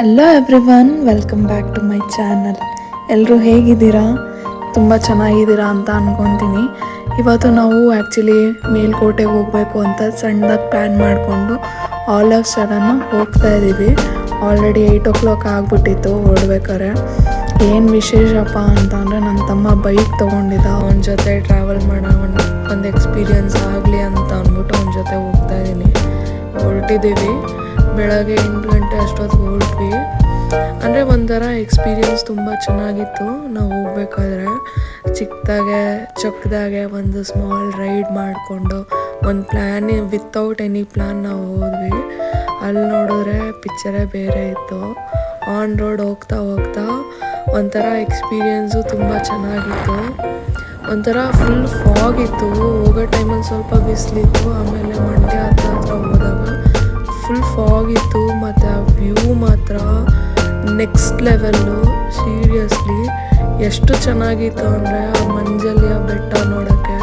Hello everyone, welcome back to my channel. ಎಲ್ಲರೂ ಹೇಗಿದ್ದೀರಾ? ತುಂಬ ಚೆನ್ನಾಗಿದ್ದೀರಾ ಅಂತ ಅಂದ್ಕೊತೀನಿ. ಇವತ್ತು ನಾವು ಆ್ಯಕ್ಚುಲಿ ಮೇಲ್ಕೋಟೆಗೆ ಹೋಗಬೇಕು ಅಂತ ಸಣ್ಣದಾಗಿ ಪ್ಲ್ಯಾನ್ ಮಾಡಿಕೊಂಡು ಆಲ್ ಆಫ್ ಸಡನ್ನು ಹೋಗ್ತಾ ಇದ್ದೀವಿ. ಆಲ್ರೆಡಿ 8 o'clock ಆಗಿಬಿಟ್ಟಿತ್ತು ಹೊರಡ್ಬೇಕಾರೆ. ಏನು ವಿಶೇಷಪ್ಪ ಅಂತ ಅಂದರೆ ನನ್ನ ತಮ್ಮ ಬೈಕ್ ತೊಗೊಂಡಿದ್ದ. ಅವನ ಜೊತೆ ಟ್ರಾವೆಲ್ ಮಾಡೋ ಒಂದು ಎಕ್ಸ್ಪೀರಿಯನ್ಸ್ ಆಗಲಿ ಅಂತ ಅಂದ್ಬಿಟ್ಟು ಅವನ ಜೊತೆ ಹೋಗ್ತಾ ಇದ್ದೀನಿ. ಹೊರಟಿದ್ದೀವಿ. ಬೆಳಗ್ಗೆ 8 ಗಂಟೆ ಅಷ್ಟೊತ್ತಿಗೆ ಹೊರಟ್ವಿ. ಅಂದರೆ ಒಂಥರ ಎಕ್ಸ್ಪೀರಿಯನ್ಸ್ ತುಂಬ ಚೆನ್ನಾಗಿತ್ತು. ನಾವು ಹೋಗ್ಬೇಕಾದ್ರೆ ಚೊಕ್ಕದಾಗೆ ಒಂದು ಸ್ಮಾಲ್ ರೈಡ್ ಮಾಡಿಕೊಂಡು ಒಂದು ಪ್ಲ್ಯಾನ್ ವಿತೌಟ್ ಎನಿ ಪ್ಲ್ಯಾನ್ ನಾವು ಹೋದ್ವಿ. ಅಲ್ಲಿ ನೋಡಿದ್ರೆ ಪಿಕ್ಚರೇ ಬೇರೆ ಇತ್ತು. ಆನ್ ರೋಡ್ ಹೋಗ್ತಾ ಒಂಥರ ಎಕ್ಸ್ಪೀರಿಯನ್ಸು ತುಂಬ ಚೆನ್ನಾಗಿತ್ತು. ಒಂಥರ ಫುಲ್ ಫಾಗ್ ಇತ್ತು. ಹೋಗೋ ಟೈಮಲ್ಲಿ ಸ್ವಲ್ಪ ಬಿಸಿಲಿತ್ತು. ಆಮೇಲೆ ಮಂಡ್ಯ ಹತ್ರ ಹೋದಾಗ ಫುಲ್ ಫಾಗ್ ಇತ್ತು. ಮತ್ತು ಆ ವ್ಯೂ ಮಾತ್ರ ನೆಕ್ಸ್ಟ್ ಲೆವೆಲ್ಲು. ಸೀರಿಯಸ್ಲಿ ಎಷ್ಟು ಚೆನ್ನಾಗಿತ್ತು ಅಂದರೆ ಆ ಮಂಜಲ್ಲಿ ಆ ಬೆಟ್ಟ ನೋಡೋಕ್ಕೆ.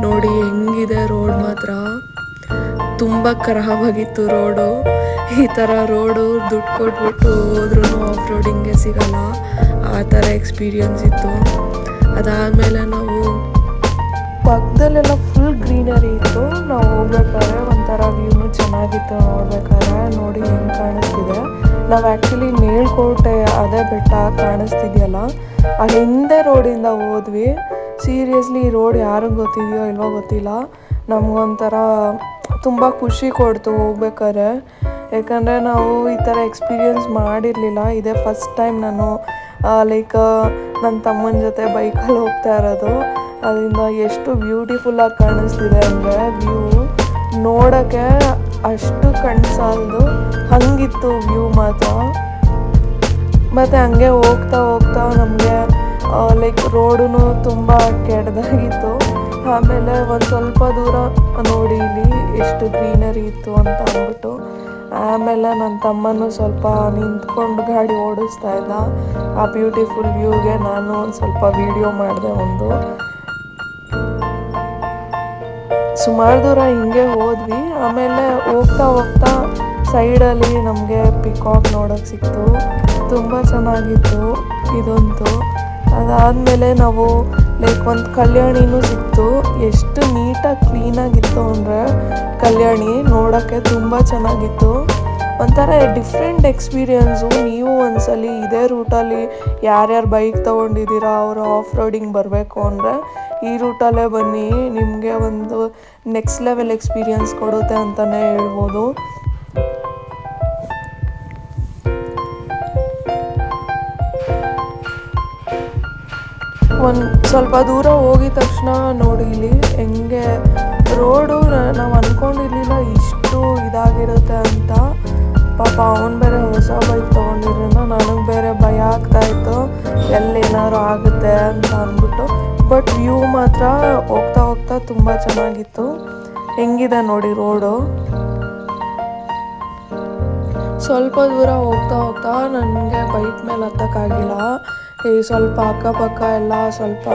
ನೋಡಿ ಹೆಂಗಿದೆ ರೋಡ್ ಮಾತ್ರ. ತುಂಬ ಖರಾಬಾಗಿತ್ತು ರೋಡು. ಈ ಥರ ರೋಡು ದುಡ್ಡು ಕೊಟ್ಬಿಟ್ಟು ಹೋದ್ರೂ ಆಫ್ ರೋಡಿಂಗ್ಗೆ ಸಿಗಲ್ಲ. ಆ ಥರ ಎಕ್ಸ್ಪೀರಿಯನ್ಸ್ ಇತ್ತು. ಅದಾದಮೇಲೆ ನಾವು ಪಕ್ಕದಲ್ಲೆಲ್ಲ ಫುಲ್ ಗ್ರೀನರಿ ಇತ್ತು. ನಾವು ಹೋಗ್ಬೇಕಾದ್ರೆ ಒಂಥರ ವ್ಯೂನು ಚೆನ್ನಾಗಿತ್ತು ನೋಡ್ಬೇಕಾದ್ರೆ. ನೋಡಿ ಹೆಂಗೆ ಕಾಣಿಸ್ತಿದೆ. ನಾವು ಆ್ಯಕ್ಚುಲಿ ಮೇಲ್ಕೋಟೆ ಅದೇ ಬೆಟ್ಟ ಕಾಣಿಸ್ತಿದೆಯಲ್ಲ, ಆ ಹಿಂದೆ ರೋಡಿಂದ ಹೋದ್ವಿ. ಸೀರಿಯಸ್ಲಿ ಈ ರೋಡ್ ಯಾರಿಗೆ ಗೊತ್ತಿದೆಯೋ ಇಲ್ವೋ ಗೊತ್ತಿಲ್ಲ, ನಮಗೊಂಥರ ತುಂಬ ಖುಷಿ ಕೊಡ್ತು ಹೋಗ್ಬೇಕಾದ್ರೆ. ಯಾಕಂದರೆ ನಾವು ಈ ಥರ ಎಕ್ಸ್ಪೀರಿಯನ್ಸ್ ಮಾಡಿರಲಿಲ್ಲ. ಇದೇ ಫಸ್ಟ್ ಟೈಮ್ ನಾನು ನನ್ನ ತಮ್ಮನ ಜೊತೆ ಬೈಕಲ್ಲಿ ಹೋಗ್ತಾ ಇರೋದು. ಅದರಿಂದ ಎಷ್ಟು ಬ್ಯೂಟಿಫುಲ್ಲಾಗಿ ಕಾಣಿಸ್ತಿದೆ ಅಂದರೆ ವ್ಯೂ ನೋಡೋಕ್ಕೆ ಅಷ್ಟು ಕಣ್ಣು ಸಾಲದು ಹಂಗಿತ್ತು ವ್ಯೂ ಮಾತ್ರ. ಮತ್ತು ಹಂಗೆ ಹೋಗ್ತಾ ನಮಗೆ ರೋಡು ತುಂಬ ಕೆಟ್ಟದಾಗಿತ್ತು. ಆಮೇಲೆ ಒಂದು ಸ್ವಲ್ಪ ದೂರ ನೋಡಿ ಇಲ್ಲಿ ಎಷ್ಟು ಗ್ರೀನರಿ ಇತ್ತು ಅಂತ ಅಂದ್ಬಿಟ್ಟು. ಆಮೇಲೆ ನನ್ನ ತಮ್ಮನೂ ಸ್ವಲ್ಪ ನಿಂತ್ಕೊಂಡು ಗಾಡಿ ಓಡಿಸ್ತಾ ಇದ್ದ. ಆ ಬ್ಯೂಟಿಫುಲ್ ವ್ಯೂಗೆ ನಾನು ಒಂದು ಸ್ವಲ್ಪ ವಿಡಿಯೋ ಮಾಡಿದೆ. ಸುಮಾರು ದೂರ ಹಿಂಗೆ ಹೋದ್ವಿ. ಆಮೇಲೆ ಹೋಗ್ತಾ ಸೈಡಲ್ಲಿ ನಮಗೆ ಪಿಕಾಕ್ ನೋಡೋಕ್ಕೆ ಸಿಕ್ತು. ತುಂಬ ಚೆನ್ನಾಗಿತ್ತು ಇದಂತೂ. ಅದಾದಮೇಲೆ ನಾವು ಒಂದು ಕಲ್ಯಾಣಿನೂ ಸಿಕ್ತು. ಎಷ್ಟು ನೀಟಾಗಿ ಕ್ಲೀನಾಗಿತ್ತು ಅಂದರೆ ಕಲ್ಯಾಣಿ ನೋಡೋಕ್ಕೆ ತುಂಬ ಚೆನ್ನಾಗಿತ್ತು. ಒಂಥರ ಡಿಫ್ರೆಂಟ್ ಎಕ್ಸ್ಪೀರಿಯನ್ಸು. ನೀವು ಒಂದ್ಸಲಿ ಇದೇ ರೂಟಲ್ಲಿ ಯಾರ್ಯಾರು ಬೈಕ್ ತೊಗೊಂಡಿದ್ದೀರಾ ಅವರು ಆಫ್ ರೋಡಿಂಗ್ ಬರಬೇಕು ಅಂದರೆ ಈ ರೂಟಲ್ಲೇ ಬನ್ನಿ. ನಿಮಗೆ ಒಂದು ನೆಕ್ಸ್ಟ್ ಲೆವೆಲ್ ಎಕ್ಸ್ಪೀರಿಯನ್ಸ್ ಕೊಡುತ್ತೆ ಅಂತಲೇ ಹೇಳ್ಬೋದು. ಒಂದು ಸ್ವಲ್ಪ ದೂರ ಹೋಗಿದ ತಕ್ಷಣ ನೋಡಿ ಇಲ್ಲಿ ಹೆಂಗೆ ರೋಡು ನಾವು ಅಂದ್ಕೊಂಡಿರಲಿಲ್ಲ ಇಷ್ಟು ಇದಾಗಿರುತ್ತೆ ಅಂತ. ಪಾಪ ಅವನು ಬೇರೆ ಹೊಸ ಬೈಕ್ ತೊಗೊಂಡಿರೋಣ, ನನಗೆ ಬೇರೆ ಭಯ ಆಗ್ತಾಯಿತ್ತು ಎಲ್ಲೇನಾದ್ರು ಆಗುತ್ತೆ ಅಂತ ಅಂದ್ಬಿಟ್ಟು. ಬಟ್ ವ್ಯೂ ಮಾತ್ರ ಹೋಗ್ತಾ ತುಂಬ ಚೆನ್ನಾಗಿತ್ತು. ಹೆಂಗಿದೆ ನೋಡಿ ರೋಡು. ಸ್ವಲ್ಪ ದೂರ ಹೋಗ್ತಾ ನನಗೆ ಬೈಕ್ ಮೇಲೆ ಹತ್ತಕ್ಕಾಗಿಲ್ಲ. ಈ ಸ್ವಲ್ಪ ಅಕ್ಕಪಕ್ಕ ಎಲ್ಲ ಸ್ವಲ್ಪ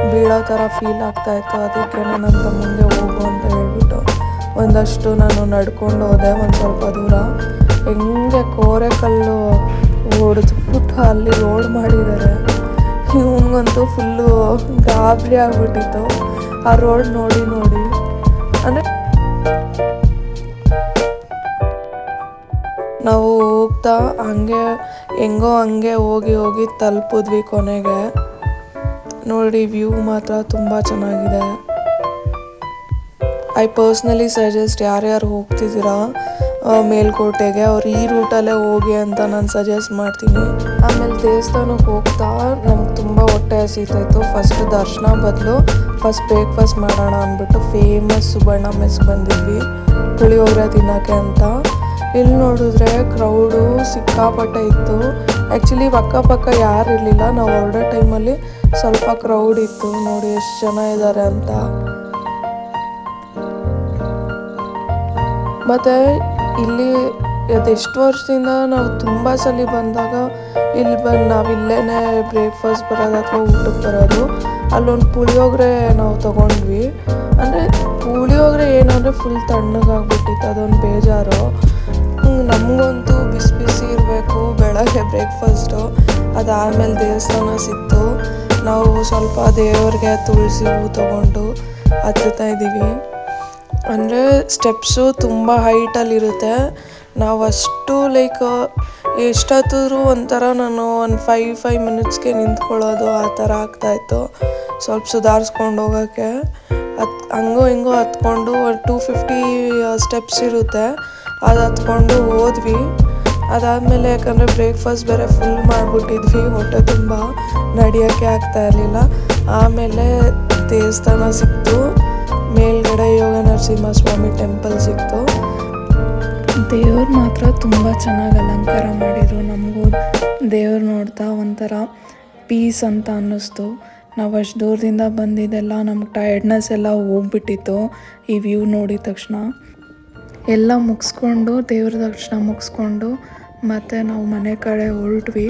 ಬೀಳೋ ಥರ ಫೀಲ್ ಆಗ್ತಾಯಿತ್ತು. ಅದಕ್ಕೆ ನನ್ನ ಮುಂದೆ ಹೋಗು ಅಂತ ಹೇಳ್ಬಿಟ್ಟು ಒಂದಷ್ಟು ನಾನು ನಡ್ಕೊಂಡು ಹೋದೆ. ಒಂದು ಸ್ವಲ್ಪ ದೂರ ಹೆಂಗೆ ಕೋರೆಕಲ್ಲು ಹೊಡೆದ್ಬಿಟ್ಟು ಅಲ್ಲಿ ರೋಡ್ ಮಾಡಿದ್ದಾರೆ. ಇವನಿಗಂತೂ ಫುಲ್ಲು ಗಾಬರಿ ಆಗ್ಬಿಟ್ಟಿತ್ತು ಆ ರೋಡ್ ನೋಡಿ. ಅಂದರೆ ನಾವು ಹೋಗ್ತಾ ಹಂಗೆ ಹೋಗಿ ತಲುಪಿದ್ವಿ ಕೊನೆಗೆ. ನೋಡಿ ವ್ಯೂ ಮಾತ್ರ ತುಂಬ ಚೆನ್ನಾಗಿದೆ. ಐ ಪರ್ಸ್ನಲಿ ಸಜೆಸ್ಟ್ ಯಾರ್ಯಾರು ಹೋಗ್ತಿದ್ದೀರಾ ಮೇಲ್ಕೋಟೆಗೆ ಅವ್ರು ಈ ರೂಟಲ್ಲೇ ಹೋಗಿ ಅಂತ ನಾನು ಸಜೆಸ್ಟ್ ಮಾಡ್ತೀನಿ. ಆಮೇಲೆ ದೇವಸ್ಥಾನಕ್ಕೆ ಹೋಗ್ತಾ ನಮ್ಗೆ ತುಂಬ ಹೊಟ್ಟೆ ಹಸಿತಾಯಿತ್ತು. ಫಸ್ಟ್ ದರ್ಶನ ಬದಲು ಫಸ್ಟ್ ಬ್ರೇಕ್ಫಾಸ್ಟ್ ಮಾಡೋಣ ಅಂದ್ಬಿಟ್ಟು ಫೇಮಸ್ ಸುಬಣ್ಣ ಮೆಸ್ ಬಂದಿದ್ವಿ ಪುಳಿಯೋಗರೆ ತಿನ್ನೋಕ್ಕೆ ಅಂತ. ಇಲ್ಲಿ ನೋಡಿದ್ರೆ ಕ್ರೌಡು ಸಿಕ್ಕಾಪಟ್ಟೆ ಇತ್ತು. ಆ್ಯಕ್ಚುಲಿ ಅಕ್ಕಪಕ್ಕ ಯಾರು ಇರಲಿಲ್ಲ. ನಾವು ಹೊರಡೋ ಟೈಮಲ್ಲಿ ಸ್ವಲ್ಪ ಕ್ರೌಡ್ ಇತ್ತು. ನೋಡಿ ಎಷ್ಟು ಜನ ಇದ್ದಾರೆ ಅಂತ. ಮತ್ತು ಇಲ್ಲಿ ಅದೆಷ್ಟು ವರ್ಷದಿಂದ ನಾವು ತುಂಬ ಸಲ ಬಂದಾಗ ಇಲ್ಲಿ ಬಂದು ನಾವು ಇಲ್ಲೇ ಬ್ರೇಕ್ಫಾಸ್ಟ್ ಬರೋದು ಅಥವಾ ಊಟಕ್ಕೆ ಬರೋದು. ಅಲ್ಲೊಂದು ಪುಳಿಯೋಗರೆ ನಾವು ತೊಗೊಂಡ್ವಿ. ಅಂದರೆ ಪುಳಿಯೋಗರೆ ಏನಂದರೆ ಫುಲ್ ತಣ್ಣಗಾಗ್ಬಿಟ್ಟಿತ್ತು, ಅದೊಂದು ಬೇಜಾರು. ನಮಗಂತೂ ಬಿಸಿ ಬಿಸಿ ಇರಬೇಕು ಬೆಳಗ್ಗೆ ಬ್ರೇಕ್ಫಾಸ್ಟು. ಅದಾದಮೇಲೆ ದೇವಸ್ಥಾನ ಸಿಕ್ತು. ನಾವು ಸ್ವಲ್ಪ ದೇವ್ರಿಗೆ ತುಳಸಿ ಹೂ ತೊಗೊಂಡು ಹತ್ತುತ್ತಾ ಇದ್ದೀವಿ. ಅಂದರೆ ಸ್ಟೆಪ್ಸು ತುಂಬ ಹೈಟಲ್ಲಿರುತ್ತೆ. ನಾವು ಅಷ್ಟು ಲೈಕ್ ಎಷ್ಟೊತ್ತಿದ್ರು ಒಂಥರ ನಾನು ಒಂದು 5 ಮಿನಿಟ್ಸ್ಗೆ ನಿಂತ್ಕೊಳ್ಳೋದು ಆ ಥರ ಆಗ್ತಾಯಿತ್ತು. ಸ್ವಲ್ಪ ಸುಧಾರಿಸ್ಕೊಂಡು ಹೋಗೋಕ್ಕೆ ಹಂಗೋ ಹಿಂಗೋ ಹತ್ಕೊಂಡು 250 ಸ್ಟೆಪ್ಸ್ ಇರುತ್ತೆ, ಅದು ಹತ್ಕೊಂಡು ಹೋದ್ವಿ. ಅದಾದಮೇಲೆ ಯಾಕಂದರೆ ಬ್ರೇಕ್ಫಾಸ್ಟ್ ಬೇರೆ ಫುಲ್ ಮಾಡಿಬಿಟ್ಟಿದ್ವಿ, ಹೊಟ್ಟೆ ತುಂಬ ನಡೆಯೋಕ್ಕೆ ಆಗ್ತಾ ಇರಲಿಲ್ಲ. ಆಮೇಲೆ ದೇವಸ್ಥಾನ ಸಿಕ್ತು, ಮೇಲ್ಗಡೆ ಯೋಗ ನರಸಿಂಹಸ್ವಾಮಿ ಟೆಂಪಲ್ ಸಿಕ್ತು. ದೇವ್ರು ಮಾತ್ರ ತುಂಬ ಚೆನ್ನಾಗಿ ಅಲಂಕಾರ ಮಾಡಿದರು. ನಮಗೂ ದೇವ್ರು ನೋಡ್ತಾ ಒಂಥರ ಪೀಸ್ ಅಂತ ಅನ್ನಿಸ್ತು. ನಾವು ಅಷ್ಟು ದೂರದಿಂದ ಬಂದಿದ್ದೆಲ್ಲ ನಮ್ಗೆ ಟಯರ್ಡ್ನೆಸ್ ಎಲ್ಲ ಹೋಗ್ಬಿಟ್ಟಿತ್ತು ಈ ವ್ಯೂ ನೋಡಿದ ತಕ್ಷಣ. ಎಲ್ಲ ಮುಗಿಸ್ಕೊಂಡು ದೇವ್ರ ದರ್ಶನ ಮುಗಿಸ್ಕೊಂಡು ಮತ್ತು ನಾವು ಮನೆ ಕಡೆ ಹೊರಟ್ವಿ.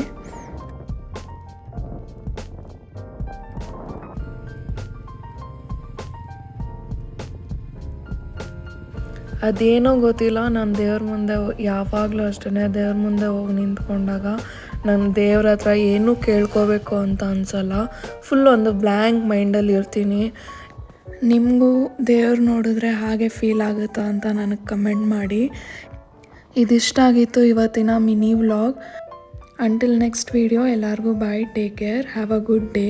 ಅದೇನೋ ಗೊತ್ತಿಲ್ಲ, ನಾನು ದೇವ್ರ ಮುಂದೆ ಯಾವಾಗಲೂ ಅಷ್ಟೇ ದೇವ್ರ ಮುಂದೆ ಹೋಗಿ ನಿಂತ್ಕೊಂಡಾಗ ನಾನು ದೇವ್ರ ಹತ್ರ ಏನೂ ಕೇಳ್ಕೋಬೇಕು ಅಂತ ಅನಿಸಲ್ಲ. ಫುಲ್ ಒಂದು ಬ್ಲ್ಯಾಂಕ್ ಮೈಂಡಲ್ಲಿ ಇರ್ತೀನಿ. ನಿಮಗೂ ದೇವ್ರು ನೋಡಿದ್ರೆ ಹಾಗೆ ಫೀಲ್ ಆಗುತ್ತಾ ಅಂತ ನನಗೆ ಕಮೆಂಟ್ ಮಾಡಿ. ಇದಿಷ್ಟ ಆಗಿತ್ತು ಇವತ್ತಿನ mini vlog. Until next video, ಎಲ್ಲರಿಗೂ bye, take care, have a good day.